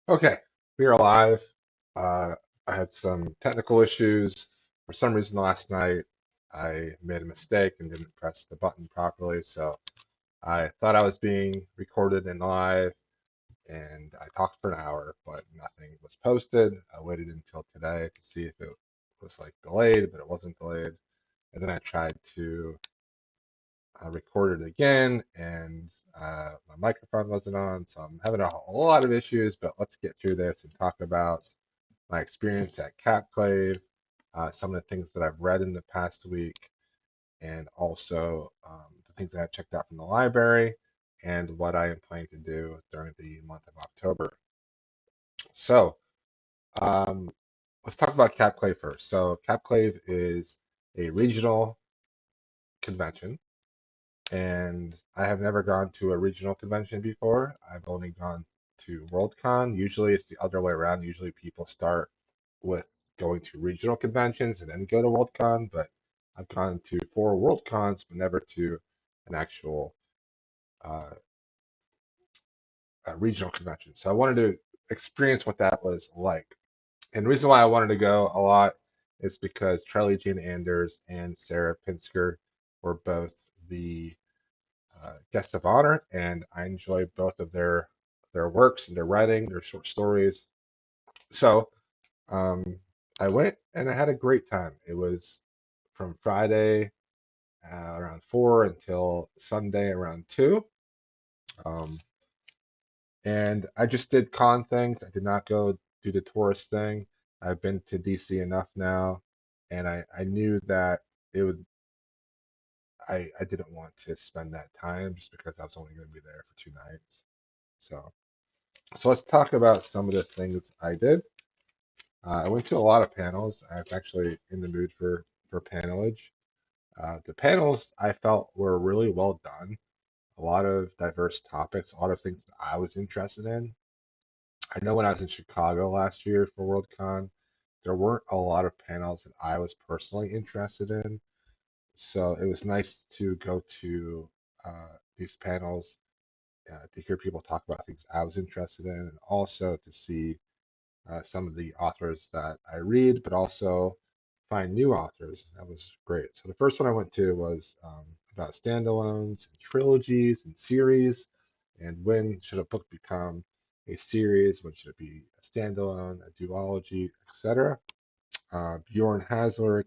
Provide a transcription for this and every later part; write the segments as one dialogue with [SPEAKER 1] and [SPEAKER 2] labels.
[SPEAKER 1] Okay, we are live. I had some technical issues. For some reason last night, I made a mistake and didn't press the button properly. So I thought I was being recorded and live, and I talked for an hour, but nothing was posted. I waited until today to see if it was like delayed, but it wasn't delayed. And then I tried to record it again, and my microphone wasn't on. So I'm having a whole lot of issues, but let's get through this and talk about my experience at Capclave, some of the things that I've read in the past week, and also the things that I've checked out from the library, and what I am planning to do during the month of October. So um, let's talk about Capclave first. So Capclave is a regional convention, and I have never gone to a regional convention before. I've only gone to Worldcon. Usually it's the other way around. Usually people start with going to regional conventions and then go to Worldcon, but I've gone to four Worldcons, but never to an actual uh, regional convention. So I wanted to experience what that was like. And the reason why I wanted to go a lot is because Charlie Jean Anders and Sarah Pinsker were both the guest of honor, and I enjoy both of their works and their writing, their short stories. So um, I went and I had a great time. It was from Friday around 4 until Sunday around 2. Um, and I just did con things. I did not go do the tourist thing. I've been to DC enough now, and I knew that it would. I didn't want to spend that time just because I was only going to be there for 2 nights. So let's talk about some of the things I did. I went to a lot of panels. I was actually in the mood for panelage. The panels I felt were really well done. A lot of diverse topics, a lot of things that I was interested in. I know when I was in Chicago last year for Worldcon, there weren't a lot of panels that I was personally interested in. So it was nice to go to these panels to hear people talk about things I was interested in, and also to see some of the authors that I read, but also find new authors. That was great. So the first one I went to was about standalones, and trilogies, and series, and when should a book become a series? When should it be a standalone, a duology, etc. Bjorn Hasler,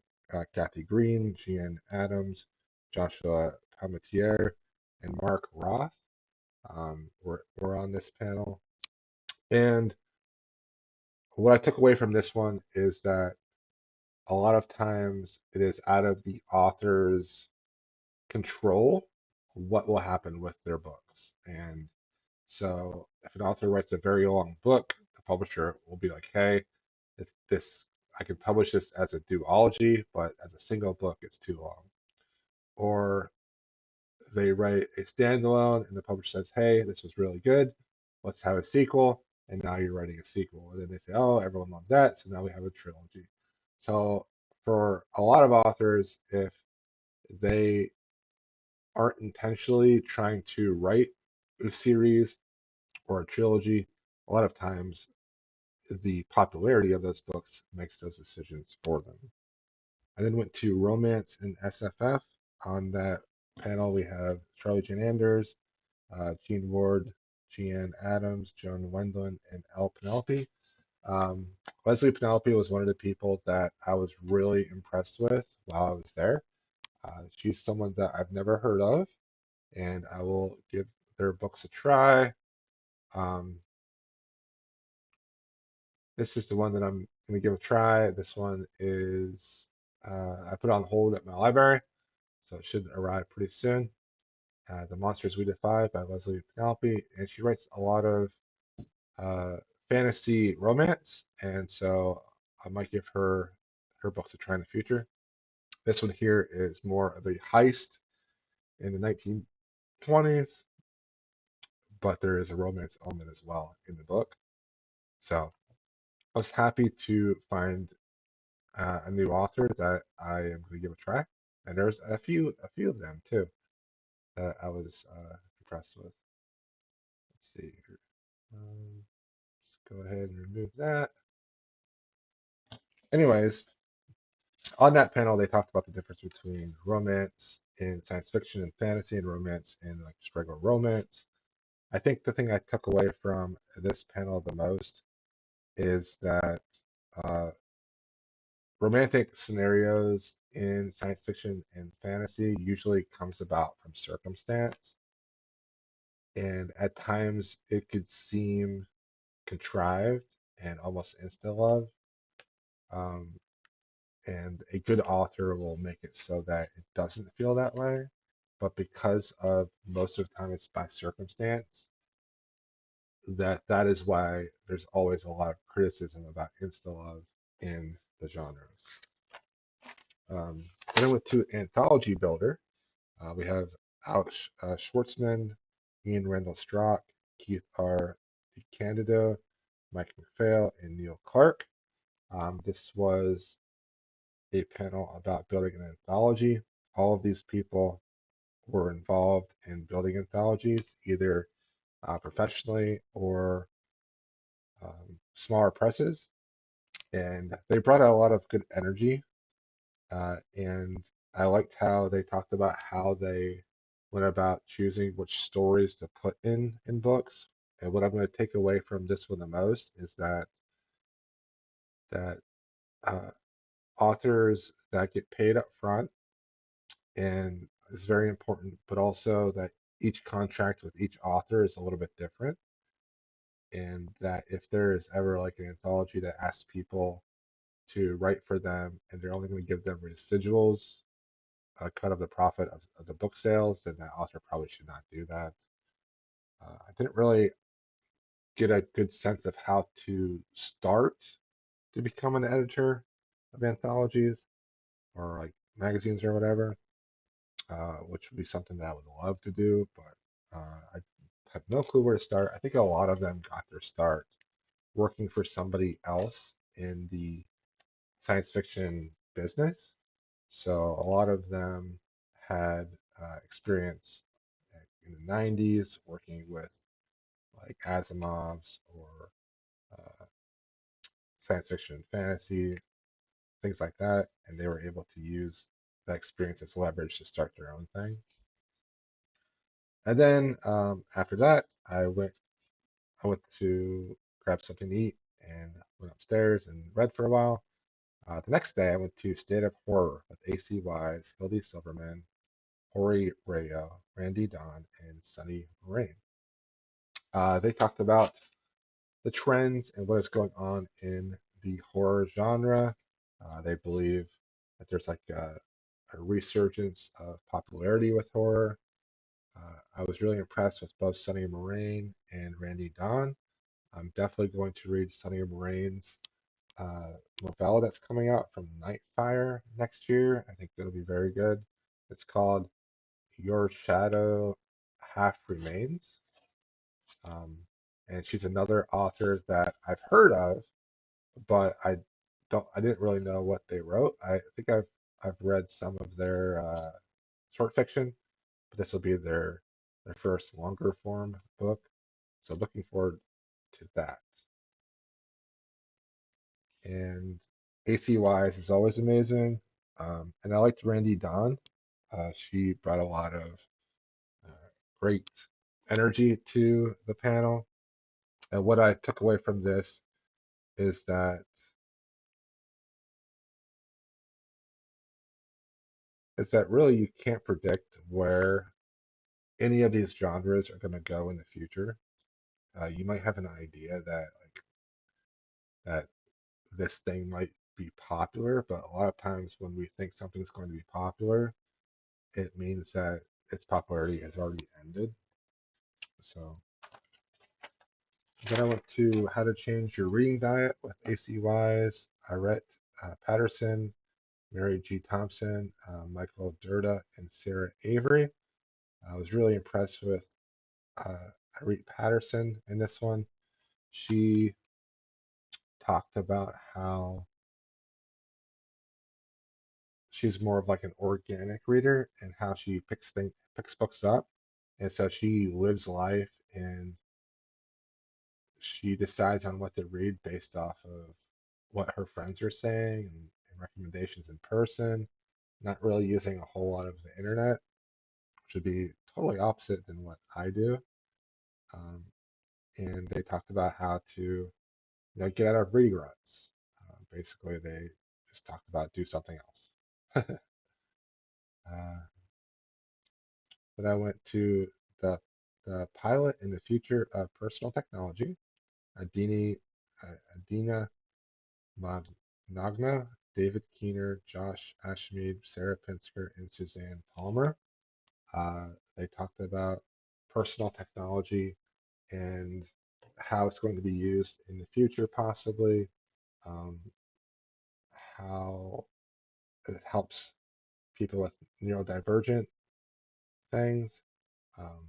[SPEAKER 1] Kathy Green, Jean Adams, Joshua Palmetier, and Mark Roth were on this panel. And what I took away from this one is that a lot of times it is out of the author's control what will happen with their books. And so if an author writes a very long book, the publisher will be like, hey, if this I can publish this as a duology, but as a single book, it's too long. Or they write a standalone and the publisher says, hey, this was really good. Let's have a sequel. And now you're writing a sequel. And then they say, oh, everyone loved that. So now we have a trilogy. So for a lot of authors, if they aren't intentionally trying to write a series or a trilogy, a lot of times the popularity of those books makes those decisions for them. I then went to Romance and SFF. On that panel, we have Charlie Jane Anders, Gene Ward, Jeanne Adams, Joan Wendland, and Elle Penelope. Um, Leslie Penelope was one of the people that I was really impressed with while I was there. She's someone that I've never heard of, and I will give their books a try. Um, this is the one that I'm going to give a try. This one is, I put it on hold at my library, so it should arrive pretty soon. The Monsters We Defy by Leslie Penelope, and she writes a lot of uh, fantasy romance, and so I might give her books a try in the future. This one here is more of a heist in the 1920s, but there is a romance element as well in the book. So I was happy to find a new author that I am going to give a try, and there's a few of them too that I was impressed with. Let's see here. Go ahead and remove that. Anyways, on that panel, they talked about the difference between romance in science fiction and fantasy and romance in like just regular romance. I think the thing I took away from this panel the most is that uh, romantic scenarios in science fiction and fantasy usually comes about from circumstance, and at times it could seem contrived and almost insta love. Um, and a good author will make it so that it doesn't feel that way. But because of most of the time it's by circumstance, that is why there's always a lot of criticism about insta love in the genres. Then with to anthology builder, we have Alex Schwartzman, Ian Randall Strock, Keith R. DeCandido, Mike McPhail, and Neil Clark. This was a panel about building an anthology. All of these people were involved in building anthologies, either professionally or smaller presses. And they brought out a lot of good energy. And I liked how they talked about how they went about choosing which stories to put in books. And what I'm going to take away from this one the most is that uh, authors that get paid up front and is very important, but also that each contract with each author is a little bit different. And that if there is ever like an anthology that asks people to write for them and they're only going to give them residuals, a cut of the profit of the book sales, then that author probably should not do that. I didn't really get a good sense of how to start to become an editor of anthologies or like magazines or whatever, which would be something that I would love to do, but I have no clue where to start. I think a lot of them got their start working for somebody else in the science fiction business. So a lot of them had experience in the 90s working with like Asimov's or uh, science fiction and fantasy, things like that. And they were able to use that experience as leverage to start their own thing. And then after that, I went to grab something to eat and went upstairs and read for a while. The next day, I went to State of Horror with AC Wise, Hildy Silverman, Hori Rayo, Randy Don, and Sunny Moraine. They talked about the trends and what is going on in the horror genre. They believe that there's like a resurgence of popularity with horror. I was really impressed with both Sunny Moraine and Randy Don. I'm definitely going to read Sunny Moraine's uh, novella that's coming out from Nightfire next year. I think it'll be very good. It's called Your Shadow Half Remains. Um, and she's another author that I've heard of, but I didn't really know what they wrote. I think I've read some of their short fiction, but this will be their first longer form book. So looking forward to that. And AC Wise is always amazing. And I liked Randy Don. She brought a lot of uh, great energy to the panel. And what I took away from this is that really you can't predict where any of these genres are going to go in the future. You might have an idea that this thing might be popular, but a lot of times when we think something's going to be popular, it means that its popularity has already ended. So then I went to How to Change Your Reading Diet with AC Wise, Irette Patterson, Mary G. Thompson, Michael Durda, and Sarah Avery. I was really impressed with Irette Patterson in this one. She talked about how she's more of like an organic reader and how she picks books up, and so she lives life and she decides on what to read based off of what her friends are saying and recommendations in person, not really using a whole lot of the internet, which would be totally opposite than what I do. Um, and they talked about how to, get out of reading ruts. Basically, they just talked about do something else. uh, then I went to the the pilot in the future of personal technology, Adina Magna, David Keener, Josh Ashmead, Sarah Pinsker, and Suzanne Palmer. They talked about personal technology and how it's going to be used in the future, possibly, um, how it helps people with neurodivergent things, um,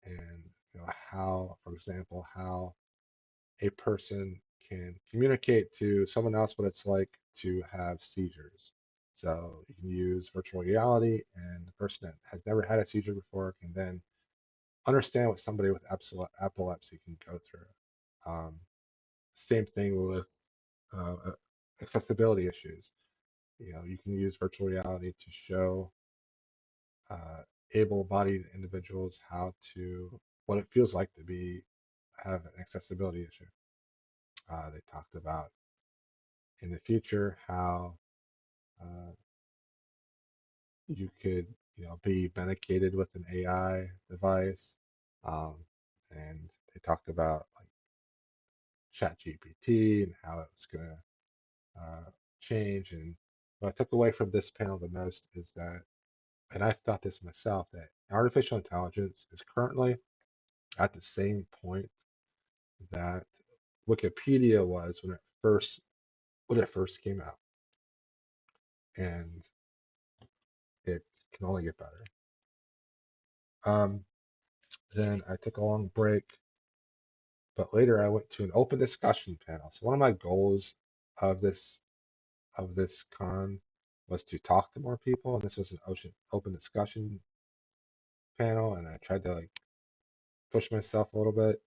[SPEAKER 1] and how, for example, how a person can communicate to someone else what it's like to have seizures. So you can use virtual reality, and the person that has never had a seizure before can then understand what somebody with epilepsy can go through. Um, Same thing with accessibility issues. You can use virtual reality to show uh, able-bodied individuals what it feels like to have an accessibility issue. They talked about in the future how uh, you could be medicated with an AI device, um, and they talked about like ChatGPT and how it's going to change. And what I took away from this panel the most is that, and I've thought this myself, that artificial intelligence is currently at the same point that Wikipedia was when it first came out, and it can only get better. Um, then I took a long break, but later I went to an open discussion panel. So one of my goals of this con was to talk to more people, and this was an open discussion panel, and I tried to like push myself a little bit.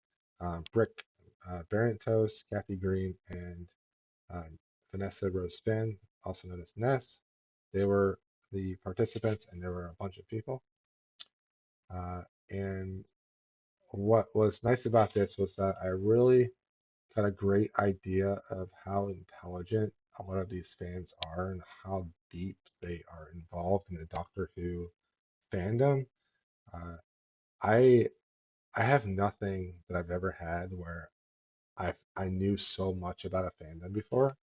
[SPEAKER 1] Brick Barentos, Kathy Green, and uh, Vanessa Rose Finn, also known as Ness. They were the participants, and there were a bunch of people. And what was nice about this was that I really got a great idea of how intelligent a lot of these fans are and how deep they are involved in the Doctor Who fandom. Uh, I I have nothing that I've ever had where I knew so much about a fandom before,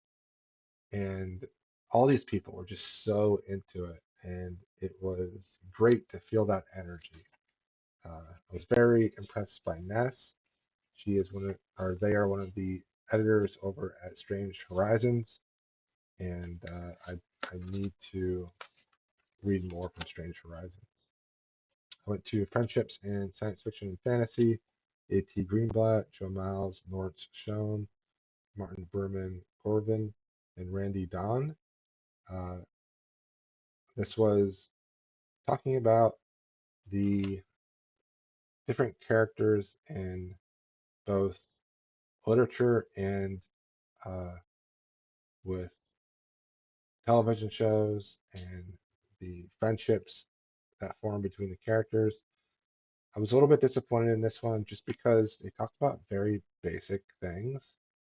[SPEAKER 1] and all these people were just so into it, and it was great to feel that energy. I was very impressed by Ness. She is they are one of the editors over at Strange Horizons, and I need to read more from Strange Horizons. I went to Friendships in Science Fiction and Fantasy, A.T. Greenblatt, Joe Miles, Nortz Schoen, Martin Berman Corvin, and Randy Don. Uh, this was talking about the different characters in both literature and uh, with television shows and the friendships that form between the characters. I was a little bit disappointed in this one just because they talked about very basic things.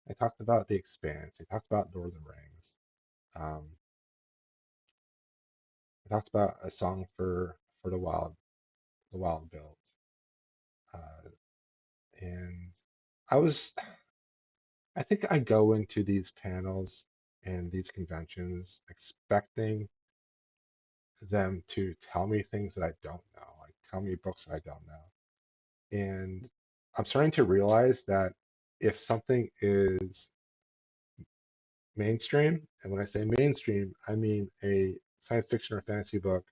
[SPEAKER 1] They talked about The Expanse. They talked about Lord of the Rings. Um, they talked about a song for the Wild Build. Uh, and I was, I think I go into these panels and these conventions expecting them to tell me things that I don't know, like tell me books that I don't know. And I'm starting to realize that if something is mainstream, and when I say mainstream, I mean a science fiction or fantasy book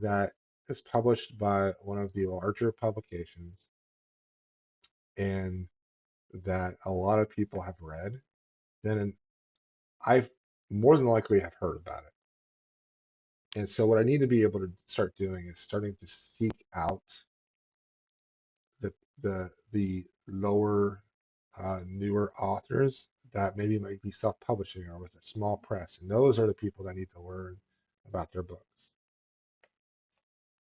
[SPEAKER 1] that is published by one of the larger publications and that a lot of people have read, then I've more than likely have heard about it. And so what I need to be able to start doing is starting to seek out the lower newer authors that maybe might be self-publishing or with a small press. And those are the people that need to learn about their books.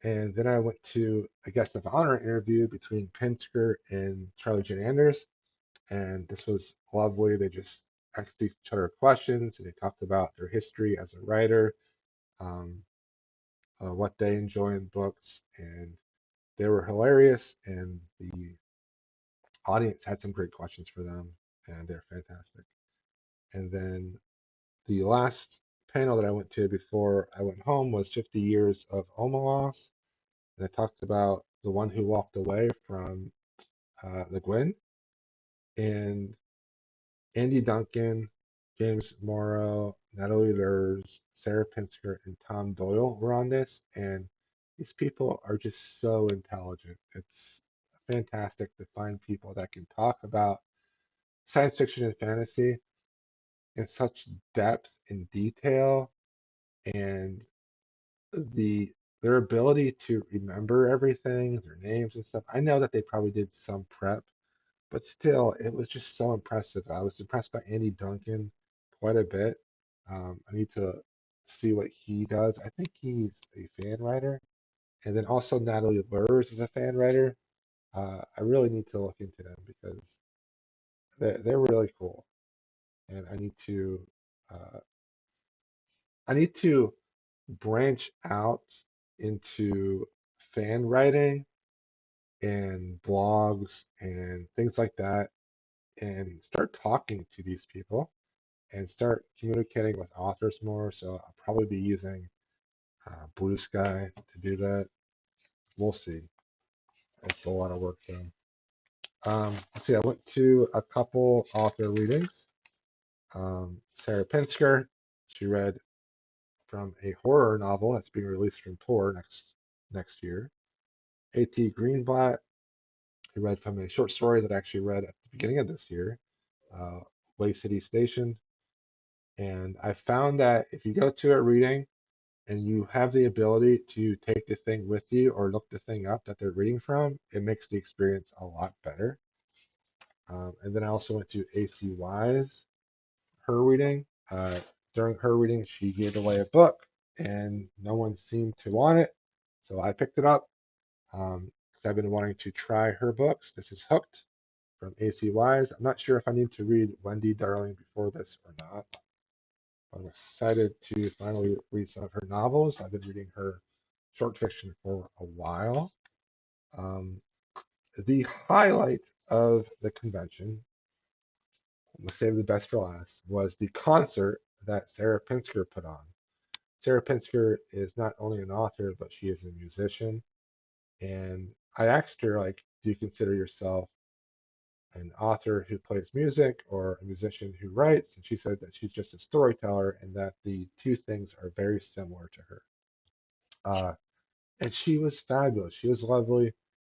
[SPEAKER 1] And then I went to a guest of honor interview between Pinsker and Charlie Jane Anders. And this was lovely. They just asked each other questions and they talked about their history as a writer, um, what they enjoy in books. And they were hilarious. And the audience had some great questions for them. And they're fantastic. And then the last panel that I went to before I went home was 50 Years of Omelas. And I talked about the one who walked away from the Gwyn. And Andy Duncan, James Morrow, Natalie Lurs, Sarah Pinsker, and Tom Doyle were on this. And these people are just so intelligent. It's fantastic to find people that can talk about science fiction and fantasy in such depth and detail and their ability to remember everything, their names and stuff. I know that they probably did some prep, but still, it was just so impressive. I was impressed by Andy Duncan quite a bit. I need to see what he does. I think he's a fan writer. And then also Natalie Lurs is a fan writer. I really need to look into them because they're really cool. And uh, I need to branch out into fan writing and blogs and things like that and start talking to these people and start communicating with authors more. So I'll probably be using Blue Sky to do that. We'll see. It's a lot of work though. Let's see. I went to a couple author readings. Sarah Pinsker, she read from a horror novel that's being released from Tor next year. A.T. Greenblatt, who read from a short story that I actually read at the beginning of this year, uh, Way City Station. And I found that if you go to a reading and you have the ability to take the thing with you or look the thing up that they're reading from, it makes the experience a lot better. And then I also went to AC Wise, her reading. During her reading, she gave away a book and no one seemed to want it. So I picked it up because I've been wanting to try her books. This is Hooked from AC Wise. I'm not sure if I need to read Wendy Darling before this or not. I'm excited to finally read some of her novels. I've been reading her short fiction for a while. Um, the highlight of the convention, I'm going to save the best for last, was the concert that Sarah Pinsker put on. Sarah Pinsker is not only an author, but she is a musician. And I asked her, like, do you consider yourself an author who plays music or a musician who writes? And she said that she's just a storyteller and that the two things are very similar to her. Uh, and she was fabulous. She was lovely.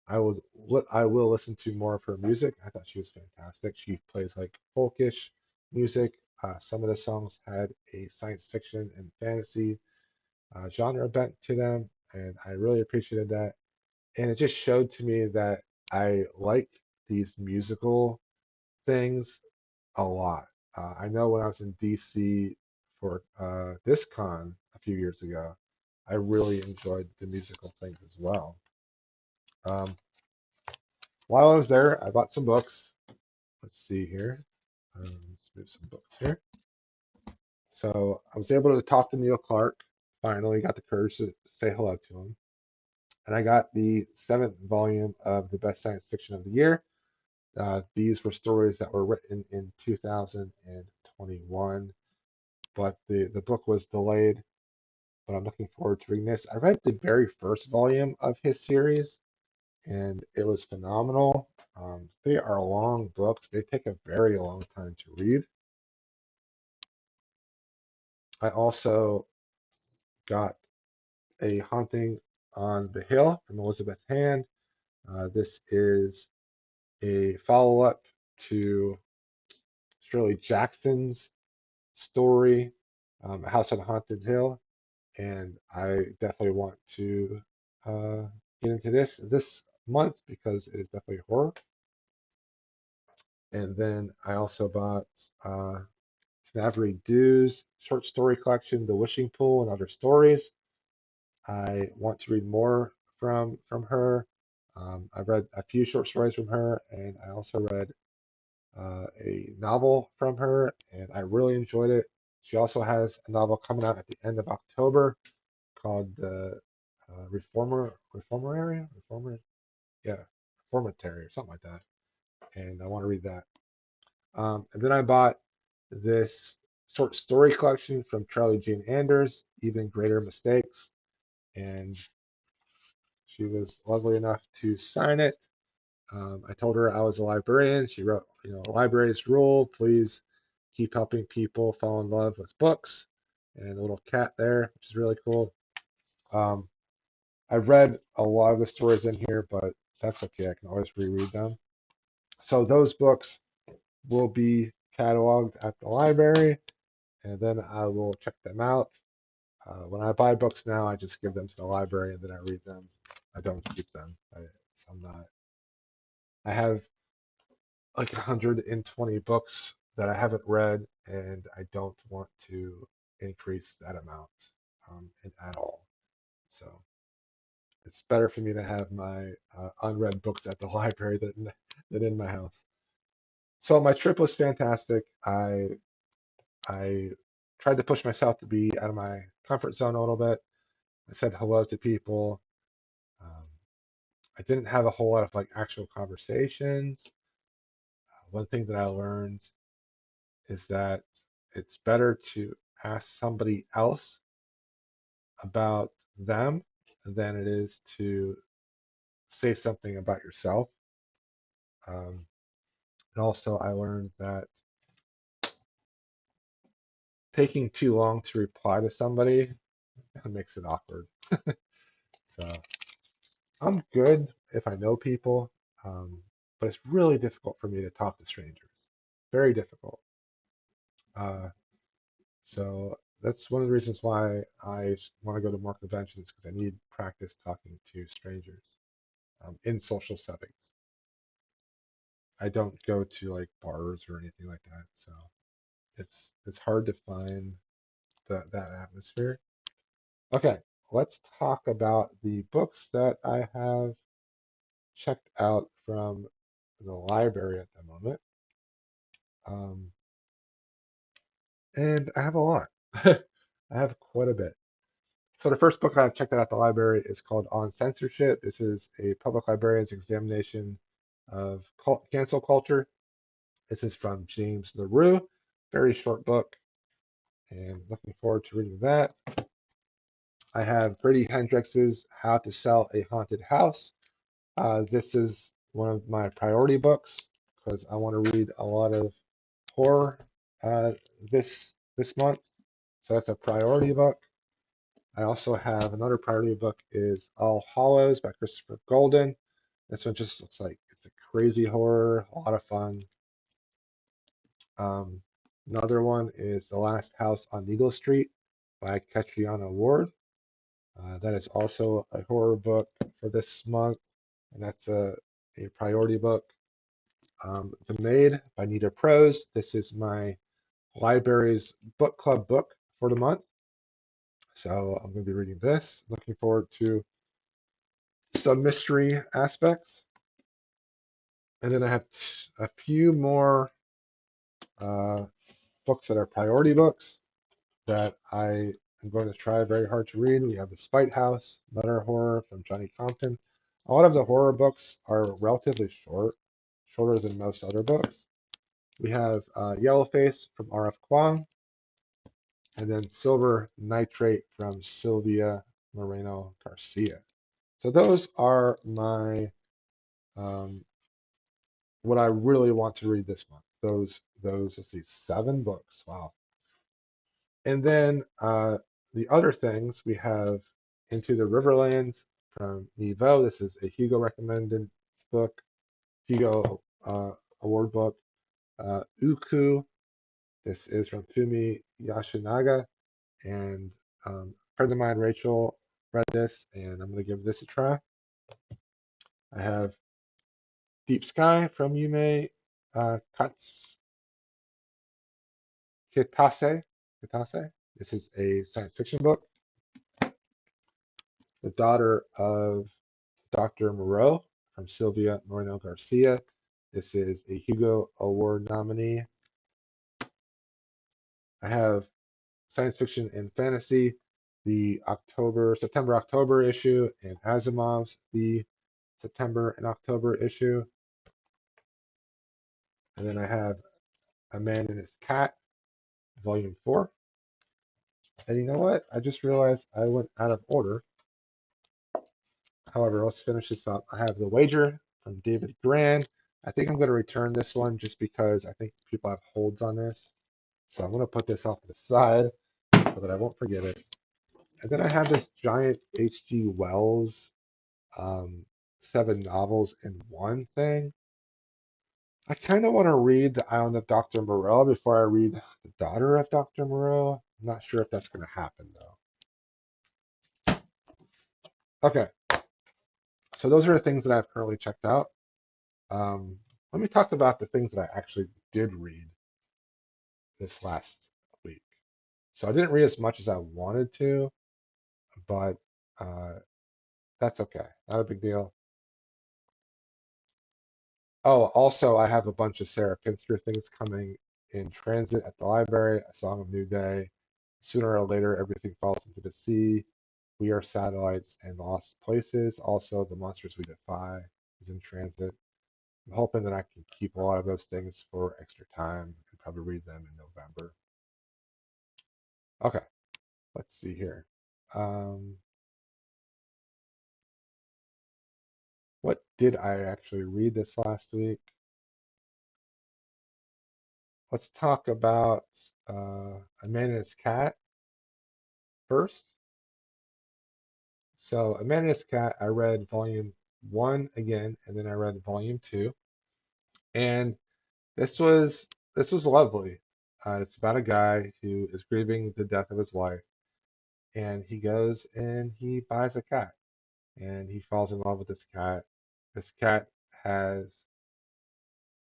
[SPEAKER 1] I will listen to more of her music. I thought she was fantastic. She plays like folkish music. Some of the songs had a science fiction and fantasy genre bent to them, and I really appreciated that. And it just showed to me that I like these musical things a lot. I know when I was in DC for DisCon a few years ago, I really enjoyed the musical things as well. Um, while I was there, I bought some books. Let's see here. Let's move some books here. So I was able to talk to Neil Clark. Finally, got the courage to say hello to him. And I got the seventh volume of the best science fiction of the year. These were stories that were written in 2021, but the book was delayed. But I'm looking forward to reading this. I read the very first volume of his series, and it was phenomenal. They are long books. They take a very long time to read. I also got A Haunting on the Hill from Elizabeth Hand. This is a follow-up to Shirley Jackson's story, A House on a Haunted Hill, and I definitely want to uh, get into this month because it is definitely horror. And then I also bought Avery Dew's short story collection, The Wishing Pool and Other Stories. I want to read more from her. I've read a few short stories from her, and I also read a novel from her, and I really enjoyed it. She also has a novel coming out at the end of October called the Reformer, yeah, Reformatory or something like that, and I want to read that. And then I bought this short story collection from Charlie Jean Anders, Even Greater Mistakes, and she was lovely enough to sign it. I told her I was a librarian. She wrote, libraries rule. Please keep helping people fall in love with books. And a little cat there, which is really cool. Um, I've read a lot of the stories in here, but that's okay. I can always reread them. So those books will be cataloged at the library, and then I will check them out. When I buy books now, I just give them to the library and then I read them. I don't keep them. I'm not. I have like 120 books that I haven't read, and I don't want to increase that amount at all. So it's better for me to have my unread books at the library than in my house. So my trip was fantastic. I tried to push myself to be out of my comfort zone a little bit. I said hello to people. Um, I didn't have a whole lot of like actual conversations. One thing that I learned is that it's better to ask somebody else about them than it is to say something about yourself. Um, and also, I learned that taking too long to reply to somebody makes it awkward. So I'm good if I know people, but it's really difficult for me to talk to strangers. Very difficult. Uh, so that's one of the reasons why I want to go to more conventions because I need practice talking to strangers in social settings. I don't go to like bars or anything like that, so it's hard to find that atmosphere. Okay, let's talk about the books that I have checked out from the library at the moment. Um, and I have a lot. I have quite a bit. So the first book I've checked out at the library is called On Censorship. This is a public librarian's examination of cancel culture. This is from James LaRue. Very short book, and looking forward to reading that. I have Brady Hendrix's How to Sell a Haunted House. This is one of my priority books because I want to read a lot of horror uh, this month. So that's a priority book. I also have another priority book is All Hollows by Christopher Golden. This one just looks like it's a crazy horror, a lot of fun. Um, Another one is The Last House on Needle Street by Catriona Ward. That is also a horror book for this month, and that's a priority book. The Maid by Nita Prose. This is my library's book club book for the month. So I'm going to be reading this. Looking forward to some mystery aspects. And then I have a few more uh, books that are priority books that I am going to try very hard to read. We have The Spite House, another horror from Johnny Compton. A lot of the horror books are relatively short, shorter than most other books. We have Yellowface from R.F. Kuang, and then Silver Nitrate from Sylvia Moreno Garcia. So those are my what I really want to read this month. Let's see, 7 books. Wow. And then the other things we have Into the Riverlands from Niveau. This is a Hugo recommended book, Hugo award book. Uku. This is from Fumi Yashinaga, and a friend of mine, Rachel, read this, and I'm going to give this a try. I have Deep Sky from Yume Kats Kitase. Kitase. This is a science fiction book. The daughter of Dr. Moreau from Sylvia Moreno Garcia. This is a Hugo Award nominee. I have science fiction and fantasy, the September, October issue, and Asimov's the September and October issue. And then I have A Man and His Cat, Volume 4. And you know what? I just realized I went out of order. However, let's finish this up. I have The Wager from David Gran. I think I'm going to return this one just because I think people have holds on this. So I'm going to put this off to the side so that I won't forget it. And then I have this giant H.G. Wells 7 novels in one thing. I kind of want to read The Island of Dr. Moreau before I read The Daughter of Dr. Moreau. I'm not sure if that's going to happen though. Okay, so those are the things that I've currently checked out. Let me talk about the things that I actually did read this last week. So I didn't read as much as I wanted to, but uh, that's okay. Not a big deal. Oh, also, I have a bunch of Sarah Pinsker things coming in transit at the library. A Song of New Day. Sooner or later, everything falls into the sea. We Are Satellites and Lost Places. Also, The Monsters We Defy is in transit. I'm hoping that I can keep a lot of those things for extra time and probably read them in November. Okay, let's see here. Um, what did I actually read this last week? Let's talk about A Man and His Cat first. So, A Man and His Cat, I read volume 1 again, and then I read volume 2. And this was lovely. It's about a guy who is grieving the death of his wife, and he goes and he buys a cat, and he falls in love with this cat. This cat has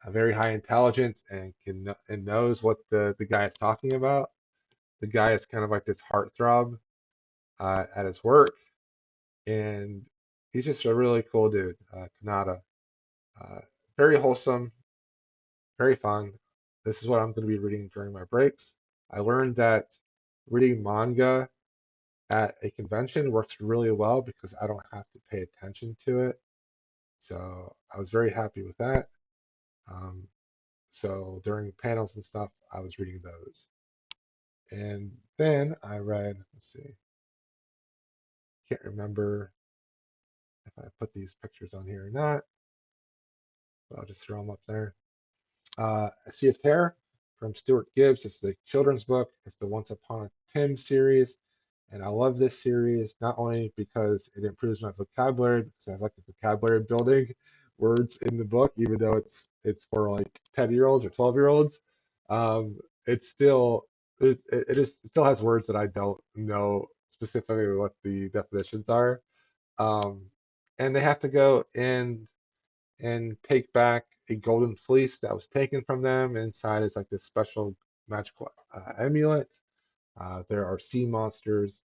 [SPEAKER 1] a very high intelligence and and knows what the guy is talking about. The guy is kind of like this heartthrob at his work, and he's just a really cool dude, Kanata. Uh, Very wholesome, very fun. This is what I'm going to be reading during my breaks. I learned that reading manga at a convention works really well because I don't have to pay attention to it. So I was very happy with that. Um, so during panels and stuff, I was reading those. And then I read, let's see, can't remember if I put these pictures on here or not, but I'll just throw them up there. A Sea of Terror from Stuart Gibbs. It's the children's book. It's the Once Upon a Tim series. And I love this series not only because it improves my vocabulary, because I like the vocabulary building words in the book, even though it's for like 10-year-olds or 12-year-olds. It's still it still has words that I don't know specifically what the definitions are. Um, and they have to go and take back a golden fleece that was taken from them. Inside is like this special magical amulet. There are sea monsters.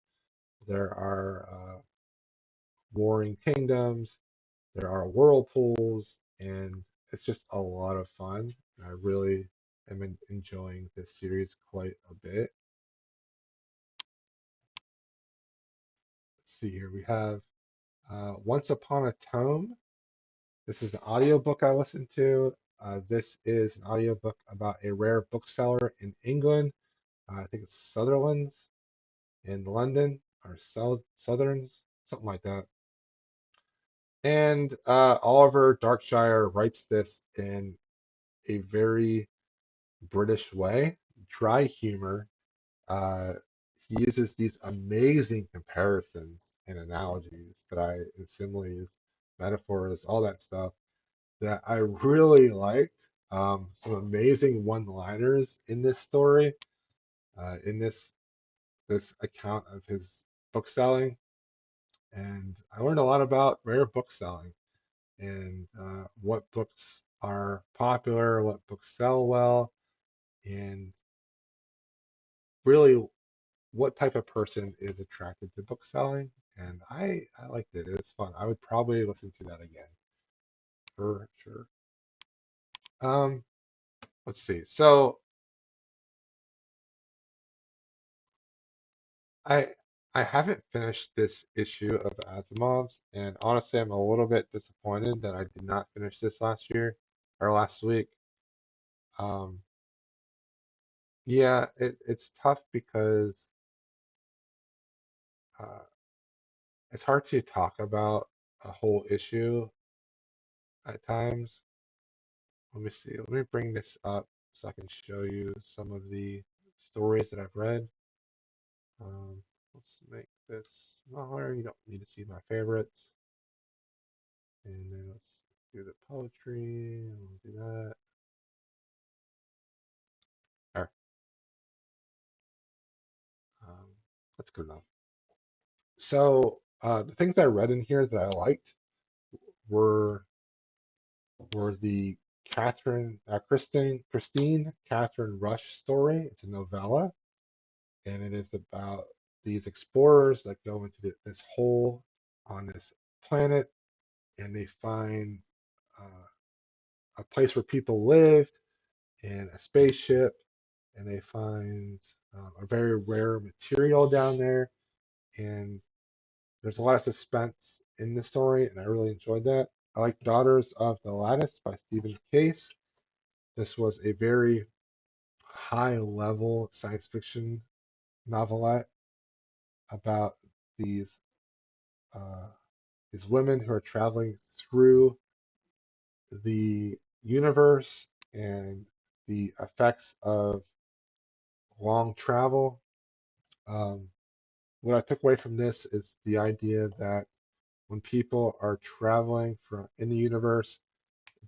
[SPEAKER 1] There are warring kingdoms. There are whirlpools, and it's just a lot of fun. I really am enjoying this series quite a bit. Let's see here. We have Once Upon a Tome. This is an audiobook I listened to. This is an audiobook about a rare bookseller in England. I think it's Sutherland's in London or Southerns, something like that. And Oliver Darkshire writes this in a very British way, dry humor. Uh, he uses these amazing comparisons and analogies and similes, metaphors, all that stuff that I really liked. Some amazing one-liners in this story, in this account of his book selling, and I learned a lot about rare book selling and what books are popular, what books sell well, and really what type of person is attracted to book selling. And I liked it. It was fun. I would probably listen to that again for sure. Um, let's see. So I I haven't finished this issue of Asimov's, and honestly, I'm a little bit disappointed that I did not finish this last year or last week. Um, yeah, it's tough because uh, it's hard to talk about a whole issue at times. Let me see. Let me bring this up so I can show you some of the stories that I've read. Um, let's make this smaller. You don't need to see my favorites. And then let's do the poetry. We'll do that. All right. Um, that's good enough. So the things I read in here that I liked were the Christine Catherine Rush story. It's a novella, and it is about these explorers that go into this hole on this planet, and they find uh, a place where people lived and a spaceship, and they find a very rare material down there, and there's a lot of suspense in the story, and I really enjoyed that. I like Daughters of the Lattice by Stephen Case. This was a very high level science fiction novelette about these uh, these women who are traveling through the universe and the effects of long travel. Um, what I took away from this is the idea that when people are traveling from in the universe,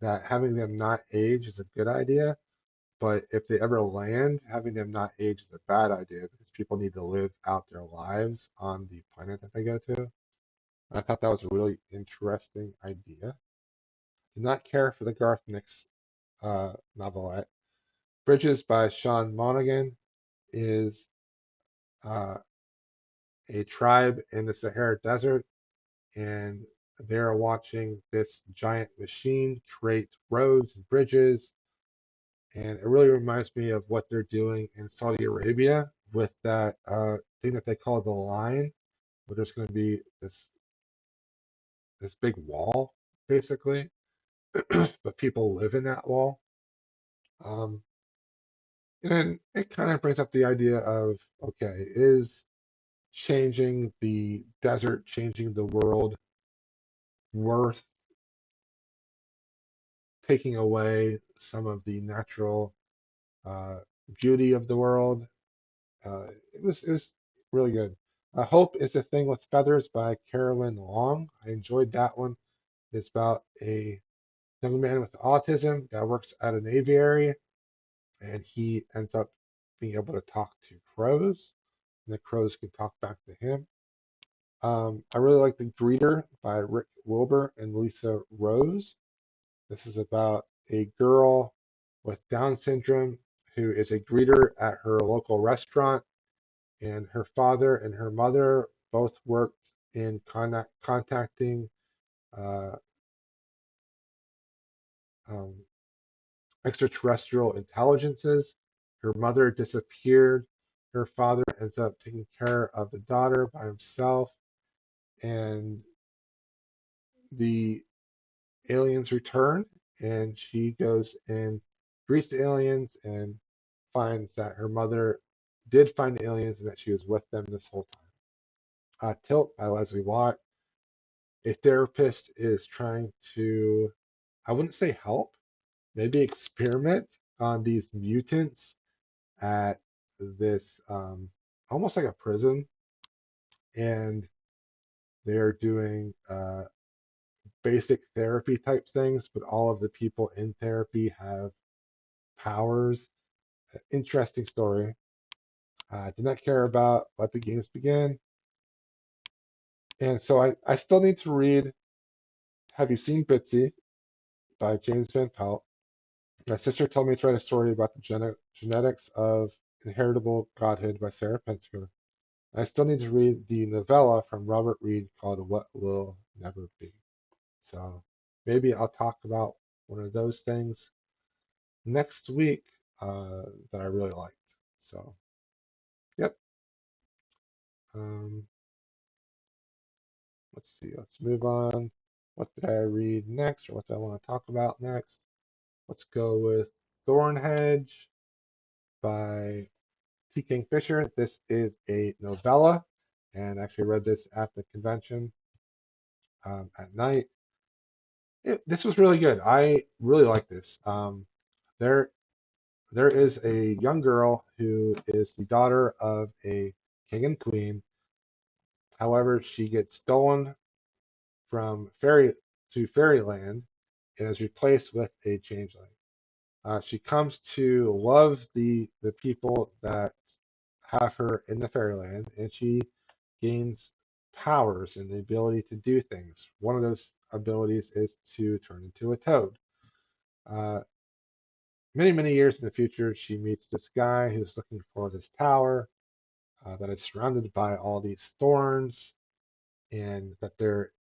[SPEAKER 1] that having them not age is a good idea. But if they ever land, having them not age is a bad idea because people need to live out their lives on the planet that they go to. I thought that was a really interesting idea. Did not care for the Garth Nix novelette. Bridges by Sean Monaghan is uh, a tribe in the Sahara Desert, and they're watching this giant machine create roads and bridges. And it really reminds me of what they're doing in Saudi Arabia with that thing that they call the line, where there's going to be this big wall, basically, but people live in that wall. Um, and it kind of brings up the idea of, okay, is changing the desert, changing the world worth taking away some of the natural uh, beauty of the world? It was really good. Hope is a Thing with Feathers by Carolyn Long. I enjoyed that one. It's about a young man with autism that works at an aviary, and he ends up being able to talk to crows, and the crows can talk back to him. I really like The Greeter by Rick Wilbur and Lisa Rose. This is about a girl with Down syndrome who is a greeter at her local restaurant, and her father and her mother both worked in contacting uh, um, extraterrestrial intelligences. Her mother disappeared. Her father ends up taking care of the daughter by himself, and the aliens return, and she goes and greets the aliens and finds that her mother did find the aliens and that she was with them this whole time. Tilt by Leslie Watt. A therapist is trying to, I wouldn't say help, maybe experiment on these mutants at this almost like a prison, and they're doing basic therapy type things, but all of the people in therapy have powers. Interesting story. Did not care about Let the Games Begin. And so I still need to read Have You Seen Bitsy? by James Van Pelt. My sister told me to write a story about the genetics of inheritable godhood by Sarah Pinsker. I still need to read the novella from Robert Reed called What Will Never Be. So maybe I'll talk about one of those things next week that I really liked. So, yep. Um, let's see. Let's move on. What did I read next, or what do I want to talk about next? Let's go with Thornhedge by P Kingfisher. This is a novella, and I actually read this at the convention at night. This was really good. I really like this. There, there is a young girl who is the daughter of a king and queen. However, she gets stolen from fairyland and is replaced with a changeling. She comes to love the people that have her in the fairyland, and she gains powers and the ability to do things. One of those abilities is to turn into a toad. Uh, many years in the future, she meets this guy who's looking for this tower that is surrounded by all these thorns, and that there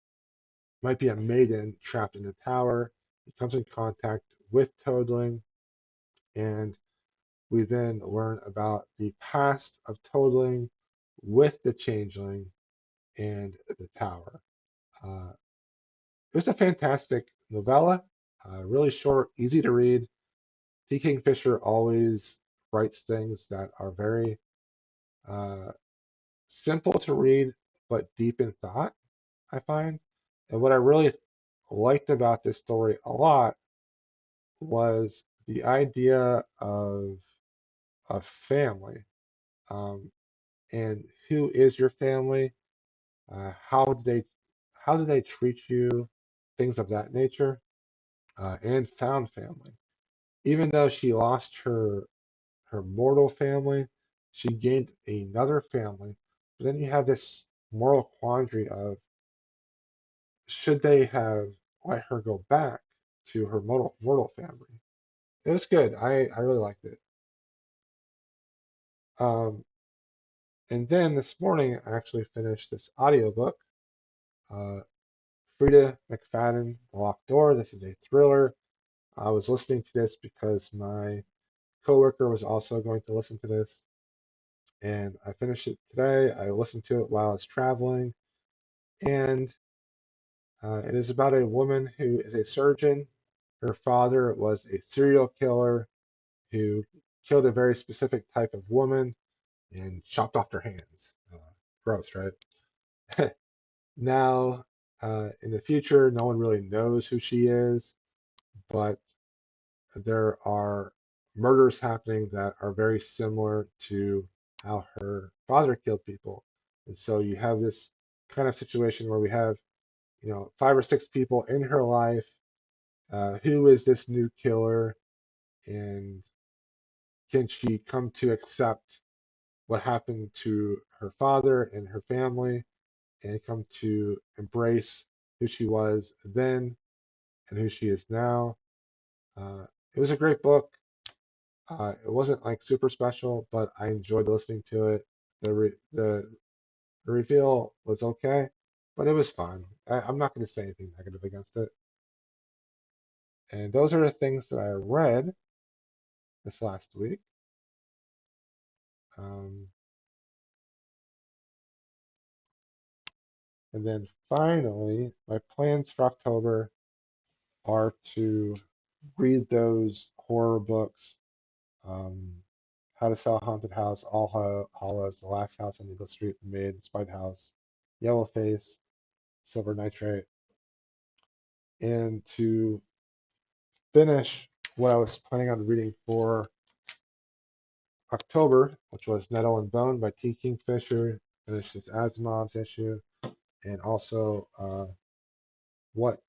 [SPEAKER 1] might be a maiden trapped in the tower. He comes in contact with Toadling, and we then learn about the past of Toadling with the Changeling and the tower. Uh, it was a fantastic novella, really short, easy to read. P. Kingfisher always writes things that are very uh, simple to read, but deep in thought, I find. And what I really liked about this story a lot was the idea of family, um, and who is your family, uh, how do they how do they treat you, things of that nature, and found family. Even though she lost her mortal family, she gained another family. But then you have this moral quandary of, should they have let her go back to her mortal family? It was good. I really liked it. Um, and then this morning I actually finished this audiobook, uh, Frida McFadden, The Locked Door. This is a thriller. I was listening to this because my coworker was also going to listen to this, and I finished it today. I listened to it while I was traveling, and it is about a woman who is a surgeon. Her father was a serial killer who killed a very specific type of woman and chopped off their hands. Gross, right? Now, in the future, no one really knows who she is, but there are murders happening that are very similar to how her father killed people. And so you have this kind of situation where we have, 5 or 6 people in her life. Who is this new killer? And can she come to accept what happened to her father and her family and come to embrace who she was then and who she is now? It was a great book. It wasn't like super special, but I enjoyed listening to it. The reveal was okay, but it was fun. I'm not going to say anything negative against it. And those are the things that I read this last week. Um, and then finally, my plans for October are to read those horror books. Um, How to Sell a Haunted House, Hollows, The Last House on Eagle Street, The Maid, Spite House, Yellowface, Silver Nitrate, and to finish what I was planning on reading for October, which was Nettle and Bone by T. Kingfisher, finish this Asimov's issue, and also what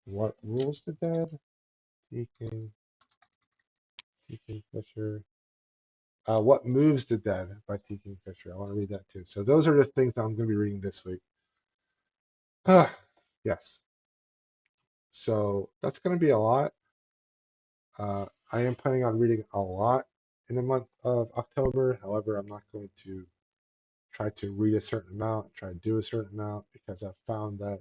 [SPEAKER 1] what rules the dead? T. Kingfisher. What Moves the Dead by T. Kingfisher. I want to read that too. So those are the things that I'm going to be reading this week. Yes. So that's going to be a lot. I am planning on reading a lot in the month of October. However, I'm not going to try to read a certain amount, try to do a certain amount because I've found that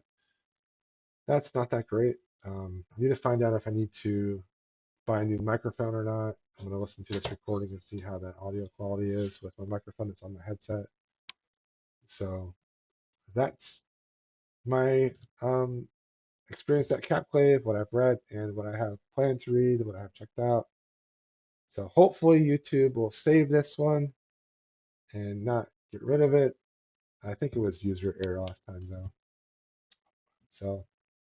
[SPEAKER 1] that's not that great. I need to find out if I need to buy a new microphone or not. I'm going to listen to this recording and see how that audio quality is with my microphone that's on my headset. So that's my experience at Capclave, what I've read, and what I have planned to read, what I have checked out. So hopefully YouTube will save this one and not get rid of it. I think it was user error last time though. So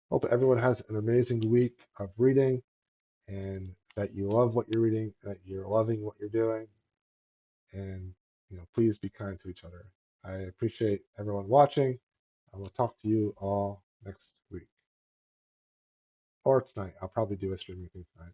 [SPEAKER 1] hope everyone has an amazing week of reading and that you love what you're reading, that you're loving what you're doing, and please be kind to each other. I appreciate everyone watching. I will talk to you all next week or tonight. I'll probably do a streaming thing tonight.